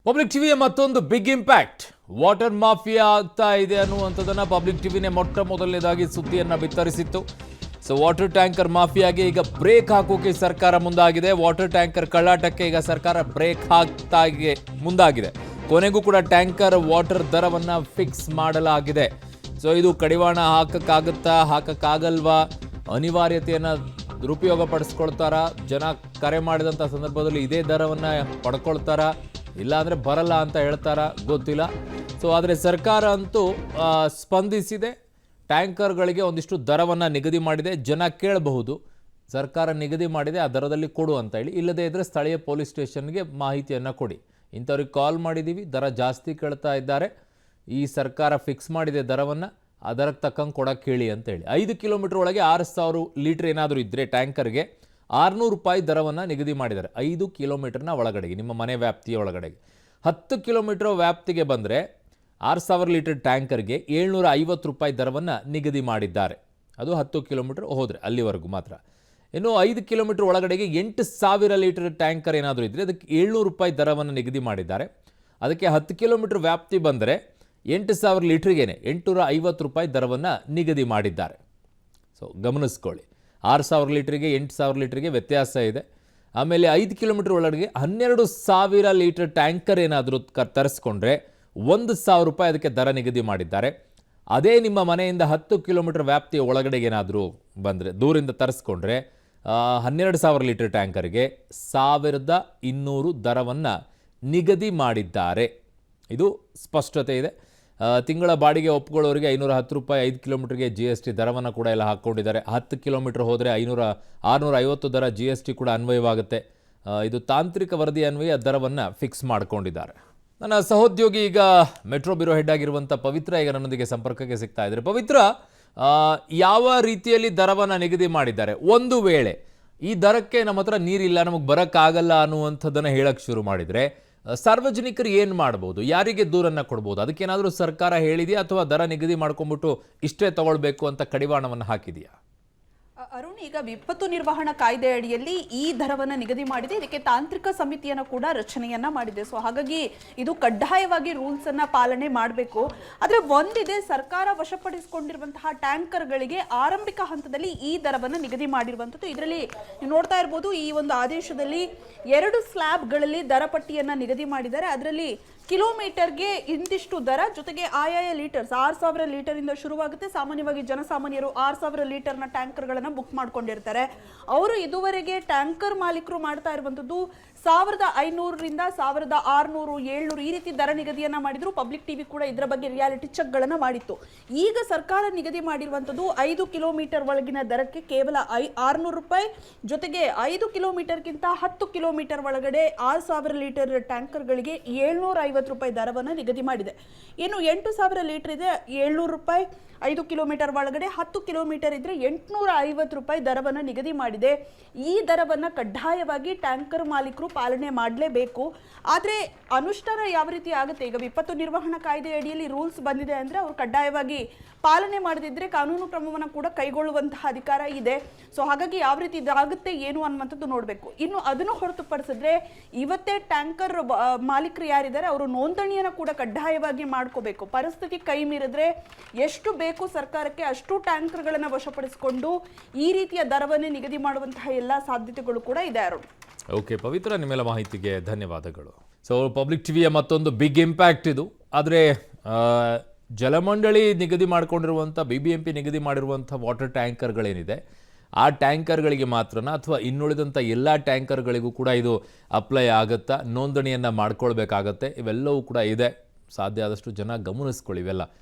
Public ಟಿವಿಯ ಮತ್ತೊಂದು big impact water mafia ಆಗ್ತಾ ಇದೆ ಅನ್ನುವಂಥದ್ದನ್ನು ಪಬ್ಲಿಕ್ ಟಿವಿನೇ ಮೊಟ್ಟ ಮೊದಲನೇದಾಗಿ ಸುದ್ದಿಯನ್ನು ಬಿತ್ತರಿಸಿತ್ತು. ಸೊ ವಾಟರ್ ಟ್ಯಾಂಕರ್ ಮಾಫಿಯಾಗೆ ಈಗ ಬ್ರೇಕ್ ಹಾಕೋಕೆ ಸರ್ಕಾರ ಮುಂದಾಗಿದೆ. ವಾಟರ್ ಟ್ಯಾಂಕರ್ ಕಳ್ಳಾಟಕ್ಕೆ ಈಗ ಸರ್ಕಾರ ಬ್ರೇಕ್ ಮುಂದಾಗಿದೆ. ಕೊನೆಗೂ ಕೂಡ ಟ್ಯಾಂಕರ್ ವಾಟರ್ ದರವನ್ನು ಫಿಕ್ಸ್ ಮಾಡಲಾಗಿದೆ. ಸೊ ಇದು ಕಡಿವಾಣ ಹಾಕಕ್ಕಾಗಲ್ವಾ, ಅನಿವಾರ್ಯತೆಯನ್ನು ದುರುಪಯೋಗ ಪಡಿಸ್ಕೊಳ್ತಾರಾ, ಜನ ಕರೆ ಮಾಡಿದಂಥ ಸಂದರ್ಭದಲ್ಲಿ ಇದೇ ದರವನ್ನು ಪಡ್ಕೊಳ್ತಾರಾ, ಇಲ್ಲಾಂದರೆ ಬರಲ್ಲ ಅಂತ ಹೇಳ್ತಾರಾ ಗೊತ್ತಿಲ್ಲ. ಸೊ ಆದರೆ ಸರ್ಕಾರ ಅಂತೂ ಸ್ಪಂದಿಸಿದೆ. ಟ್ಯಾಂಕರ್ಗಳಿಗೆ ಒಂದಿಷ್ಟು ದರವನ್ನು ನಿಗದಿ ಮಾಡಿದೆ. ಜನ ಕೇಳಬಹುದು, ಸರ್ಕಾರ ನಿಗದಿ ಮಾಡಿದೆ, ಆ ದರದಲ್ಲಿ ಕೊಡು ಅಂತ ಹೇಳಿ. ಇಲ್ಲದೇ ಇದ್ದರೆ ಸ್ಥಳೀಯ ಪೊಲೀಸ್ ಸ್ಟೇಷನ್ಗೆ ಮಾಹಿತಿಯನ್ನು ಕೊಡಿ. ಇಂಥವ್ರಿಗೆ ಕಾಲ್ ಮಾಡಿದ್ದೀವಿ, ದರ ಜಾಸ್ತಿ ಕೇಳ್ತಾ ಇದ್ದಾರೆ, ಈ ಸರ್ಕಾರ ಫಿಕ್ಸ್ ಮಾಡಿದೆ ದರವನ್ನು, ಅದಕ್ಕೆ ತಕ್ಕಂಗೆ ಕೊಡೋಕ್ಕೆ ಹೇಳಿ ಅಂತೇಳಿ. 5 ಕಿಲೋಮೀಟರ್ ಒಳಗೆ 6,000 ಲೀಟ್ರ್ ಏನಾದರೂ ಇದ್ದರೆ ಟ್ಯಾಂಕರ್ಗೆ 600 ರೂಪಾಯಿ ದರವನ್ನು ನಿಗದಿ ಮಾಡಿದ್ದಾರೆ. 5 ಕಿಲೋಮೀಟರ್ನ ಒಳಗಡೆಗೆ, ನಿಮ್ಮ ಮನೆ ವ್ಯಾಪ್ತಿಯ ಒಳಗಡೆಗೆ. 10 ಕಿಲೋಮೀಟರ್ ವ್ಯಾಪ್ತಿಗೆ ಬಂದರೆ 6,000 ಲೀಟರ್ ಟ್ಯಾಂಕರ್ಗೆ 750 ರೂಪಾಯಿ ದರವನ್ನು ನಿಗದಿ ಮಾಡಿದ್ದಾರೆ. ಅದು 10 ಕಿಲೋಮೀಟರ್ ಹೋದರೆ ಅಲ್ಲಿವರೆಗೂ ಮಾತ್ರ. ಇನ್ನು 5 ಕಿಲೋಮೀಟರ್ ಒಳಗಡೆಗೆ 8,000 ಲೀಟರ್ ಟ್ಯಾಂಕರ್ ಏನಾದರೂ ಇದ್ದರೆ ಅದಕ್ಕೆ 700 ರೂಪಾಯಿ ದರವನ್ನು ನಿಗದಿ ಮಾಡಿದ್ದಾರೆ. ಅದಕ್ಕೆ 10 ಕಿಲೋಮೀಟರ್ ವ್ಯಾಪ್ತಿ ಬಂದರೆ 8,000 ಲೀಟ್ರಿಗೇನೆ 850 ರೂಪಾಯಿ ದರವನ್ನು ನಿಗದಿ ಮಾಡಿದ್ದಾರೆ. ಸೊ ಗಮನಿಸ್ಕೊಳ್ಳಿ, 6,000 ಲೀಟ್ರಿಗೆ 8,000 ಲೀಟ್ರಿಗೆ ವ್ಯತ್ಯಾಸ ಇದೆ. ಆಮೇಲೆ 5 ಕಿಲೋಮೀಟರ್ ಒಳಗೆ 12,000 ಲೀಟರ್ ಟ್ಯಾಂಕರ್ ಏನಾದರೂ ತರಿಸ್ಕೊಂಡ್ರೆ 1,000 ರೂಪಾಯಿ ಅದಕ್ಕೆ ದರ ನಿಗದಿ ಮಾಡಿದ್ದಾರೆ. ಅದೇ ನಿಮ್ಮ ಮನೆಯಿಂದ 10 ಕಿಲೋಮೀಟರ್ ವ್ಯಾಪ್ತಿಯ ಒಳಗಡೆಗೆ ಏನಾದರೂ ಬಂದರೆ, ದೂರಿಂದ ತರಿಸ್ಕೊಂಡ್ರೆ 12,000 ಲೀಟರ್ ಟ್ಯಾಂಕರ್ಗೆ 1,200 ದರವನ್ನು ನಿಗದಿ ಮಾಡಿದ್ದಾರೆ. ಇದು ಸ್ಪಷ್ಟತೆ ಇದೆ. ತಿಂಗಳ ಬಾಡಿಗೆ ಒಪ್ಕೊಳ್ಳೋರಿಗೆ 510 ರೂಪಾಯಿ, 5 ಕಿಲೋಮೀಟರ್ಗೆ GST ದರವನ್ನು ಕೂಡ ಎಲ್ಲ ಹಾಕ್ಕೊಂಡಿದ್ದಾರೆ. 10 ಕಿಲೋಮೀಟರ್ ಹೋದರೆ 650 ದರ GST ಕೂಡ ಅನ್ವಯವಾಗುತ್ತೆ. ಇದು ತಾಂತ್ರಿಕ ವರದಿ ಅನ್ವಯ ದರವನ್ನು ಫಿಕ್ಸ್ ಮಾಡಿಕೊಂಡಿದ್ದಾರೆ. ನನ್ನ ಸಹೋದ್ಯೋಗಿ ಈಗ ಮೆಟ್ರೋ ಬ್ಯೂರೋ ಹೆಡ್ ಆಗಿರುವಂಥ ಪವಿತ್ರ ಈಗ ನನ್ನೊಂದಿಗೆ ಸಂಪರ್ಕಕ್ಕೆ ಸಿಗ್ತಾ ಇದ್ದಾರೆ. ಪವಿತ್ರ, ಯಾವ ರೀತಿಯಲ್ಲಿ ದರವನ್ನು ನಿಗದಿ ಮಾಡಿದ್ದಾರೆ? ಒಂದು ವೇಳೆ ಈ ದರಕ್ಕೆ ನಮ್ಮ ಹತ್ರ ನೀರಿಲ್ಲ, ನಮಗೆ ಬರೋಕ್ಕಾಗಲ್ಲ ಅನ್ನುವಂಥದ್ದನ್ನು ಹೇಳಕ್ಕೆ ಶುರು ಮಾಡಿದರೆ ಸಾರ್ವಜನಿಕರು ಏನು ಮಾಡ್ಬೋದು? ಯಾರಿಗೆ ದೂರನ್ನು ಕೊಡ್ಬೋದು? ಅದಕ್ಕೇನಾದರೂ ಸರ್ಕಾರ ಹೇಳಿದೆಯಾ, ಅಥವಾ ದರ ನಿಗದಿ ಮಾಡ್ಕೊಂಡ್ಬಿಟ್ಟು ಇಷ್ಟೇ ತಗೊಳ್ಬೇಕು ಅಂತ ಕಡಿವಾಣವನ್ನು ಹಾಕಿದೆಯಾ? ಅರುಣ್, ಈಗ ವಿಪತ್ತು ನಿರ್ವಹಣಾ ಕಾಯ್ದೆ ಅಡಿಯಲ್ಲಿ ಈ ದರವನ್ನು ನಿಗದಿ ಮಾಡಿದೆ. ಇದಕ್ಕೆ ತಾಂತ್ರಿಕ ಸಮಿತಿಯನ್ನು ಕೂಡ ರಚನೆಯನ್ನ ಮಾಡಿದೆ. ಸೊ ಹಾಗಾಗಿ ಇದು ಕಡ್ಡಾಯವಾಗಿ ರೂಲ್ಸ್ ಅನ್ನ ಪಾಲನೆ ಮಾಡಬೇಕು. ಆದ್ರೆ ಒಂದಿದೆ, ಸರ್ಕಾರ ವಶಪಡಿಸಿಕೊಂಡಿರುವಂತಹ ಟ್ಯಾಂಕರ್ಗಳಿಗೆ ಆರಂಭಿಕ ಹಂತದಲ್ಲಿ ಈ ದರವನ್ನು ನಿಗದಿ ಮಾಡಿರುವಂಥದ್ದು. ಇದರಲ್ಲಿ ನೀವು ನೋಡ್ತಾ ಇರ್ಬೋದು, ಈ ಒಂದು ಆದೇಶದಲ್ಲಿ 2 ಸ್ಲ್ಯಾಬ್ಗಳಲ್ಲಿ ದರ ಪಟ್ಟಿಯನ್ನ ನಿಗದಿ ಮಾಡಿದ್ದಾರೆ. ಅದರಲ್ಲಿ ಕಿಲೋಮೀಟರ್ಗೆ ಇಂತಿಷ್ಟು ದರ, ಜೊತೆಗೆ ಆಯಾಯ ಲೀಟರ್ಸ್ 6,000 ಲೀಟರಿಂದ ಶುರುವಾಗುತ್ತೆ. ಸಾಮಾನ್ಯವಾಗಿ ಜನಸಾಮಾನ್ಯರು 6,000 ಲೀಟರ್ನ ಟ್ಯಾಂಕರ್ಗಳನ್ನು ಬುಕ್ ಮಾಡ್ಕೊಂಡಿರ್ತಾರೆ. ಅವರು ಇದುವರೆಗೆ ಟ್ಯಾಂಕರ್ ಮಾಲೀಕರು ಮಾಡ್ತಾ ಇರುವಂಥದ್ದು 1,500ರಿಂದ 1,600, 700 ಈ ರೀತಿ ದರ ನಿಗದಿಯನ್ನ ಮಾಡಿದ್ರು. ಪಬ್ಲಿಕ್ ಟಿವಿ ಕೂಡ ಇದರ ಬಗ್ಗೆ ರಿಯಾಲಿಟಿ ಚೆಕ್ಗಳನ್ನು ಮಾಡಿತ್ತು. ಈಗ ಸರ್ಕಾರ ನಿಗದಿ ಮಾಡಿರುವಂಥದ್ದು 5 ಕಿಲೋಮೀಟರ್ ಒಳಗಿನ ದರಕ್ಕೆ ಕೇವಲ 600 ರೂಪಾಯಿ, ಜೊತೆಗೆ 5 ಕಿಲೋಮೀಟರ್ಗಿಂತ 10 ಕಿಲೋಮೀಟರ್ ಒಳಗಡೆ 6,000 ಲೀಟರ್ ಟ್ಯಾಂಕರ್ಗಳಿಗೆ 750 ರೂಪಾಯಿ ದರವನ್ನು ನಿಗದಿ ಮಾಡಿದೆ. ಇನ್ನು 8,000 ಲೀಟರ್ ಇದೆ 700 ರೂಪಾಯಿ, 5 ಕಿಲೋಮೀಟರ್ ಒಳಗಡೆ 10 ಕಿಲೋಮೀಟರ್ ಇದ್ರೆ 850 ರೂಪಾಯಿ ದರವನ್ನು ನಿಗದಿ ಮಾಡಿದೆ. ಈ ದರವನ್ನು ಕಡ್ಡಾಯವಾಗಿ ಟ್ಯಾಂಕರ್ ಮಾಲೀಕರು ಪಾಲನೆ ಮಾಡಲೇಬೇಕು. ಆದರೆ ಅನುಷ್ಠಾನ ಯಾವ ರೀತಿ ಆಗುತ್ತೆ? ಈಗ ವಿಪತ್ತು ನಿರ್ವಹಣಾ ಕಾಯ್ದೆ ಅಡಿಯಲ್ಲಿ ರೂಲ್ಸ್ ಬಂದಿದೆ ಅಂದರೆ ಅವರು ಕಡ್ಡಾಯವಾಗಿ ಪಾಲನೆ ಮಾಡದಿದ್ದರೆ ಕಾನೂನು ಕ್ರಮವನ್ನು ಕೂಡ ಕೈಗೊಳ್ಳುವಂತಹ ಅಧಿಕಾರ ಇದೆ. ಸೊ ಹಾಗಾಗಿ ಯಾವ ರೀತಿ ಇದಾಗುತ್ತೆ ಏನು ಅನ್ನುವಂಥದ್ದು ನೋಡಬೇಕು. ಇನ್ನು ಅದನ್ನು ಹೊರತುಪಡಿಸಿದ್ರೆ ಇವತ್ತೇ ಟ್ಯಾಂಕರ್ ಮಾಲೀಕರು ಯಾರಿದ್ದಾರೆ ಅವರು ನೋಂದಣಿಯನ್ನು ಕೂಡ ಕಡ್ಡಾಯವಾಗಿ ಮಾಡ್ಕೋಬೇಕು. ಪರಿಸ್ಥಿತಿ ಕೈ ಮೀರಿದ್ರೆ ಎಷ್ಟು ಬೇಕು ಸರ್ಕಾರಕ್ಕೆ ಅಷ್ಟು ಟ್ಯಾಂಕರ್ಗಳನ್ನು ವಶಪಡಿಸಿಕೊಂಡು ಈ ರೀತಿಯ ದರವನ್ನೇ ನಿಗದಿ ಮಾಡುವಂತಹ ಎಲ್ಲ ಸಾಧ್ಯತೆಗಳು ಕೂಡ ಇದೆ. ಓಕೆ ಪವಿತ್ರ, ನಿಮ್ಮೆಲ್ಲ ಮಾಹಿತಿಗೆ ಧನ್ಯವಾದಗಳು. ಸೊ ಪಬ್ಲಿಕ್ ಟಿವಿಯ ಮತ್ತೊಂದು ಬಿಗ್ ಇಂಪ್ಯಾಕ್ಟ್ ಇದು. ಆದರೆ ಜಲಮಂಡಳಿ ನಿಗದಿ ಮಾಡಿಕೊಂಡಿರುವಂಥ, BBMP ನಿಗದಿ ಮಾಡಿರುವಂಥ ವಾಟರ್ ಟ್ಯಾಂಕರ್ಗಳೇನಿದೆ, ಆ ಟ್ಯಾಂಕರ್ಗಳಿಗೆ ಮಾತ್ರನಾ, ಅಥವಾ ಇನ್ನುಳಿದಂಥ ಎಲ್ಲ ಟ್ಯಾಂಕರ್ಗಳಿಗೂ ಕೂಡ ಇದು ಅಪ್ಲೈ ಆಗುತ್ತಾ? ನೋಂದಣಿಯನ್ನು ಮಾಡ್ಕೊಳ್ಬೇಕಾಗತ್ತೆ. ಇವೆಲ್ಲವೂ ಕೂಡ ಇದೆ. ಸಾಧ್ಯ ಆದಷ್ಟು ಜನ ಗಮನಿಸ್ಕೊಳ್ಳಿ ಇವೆಲ್ಲ.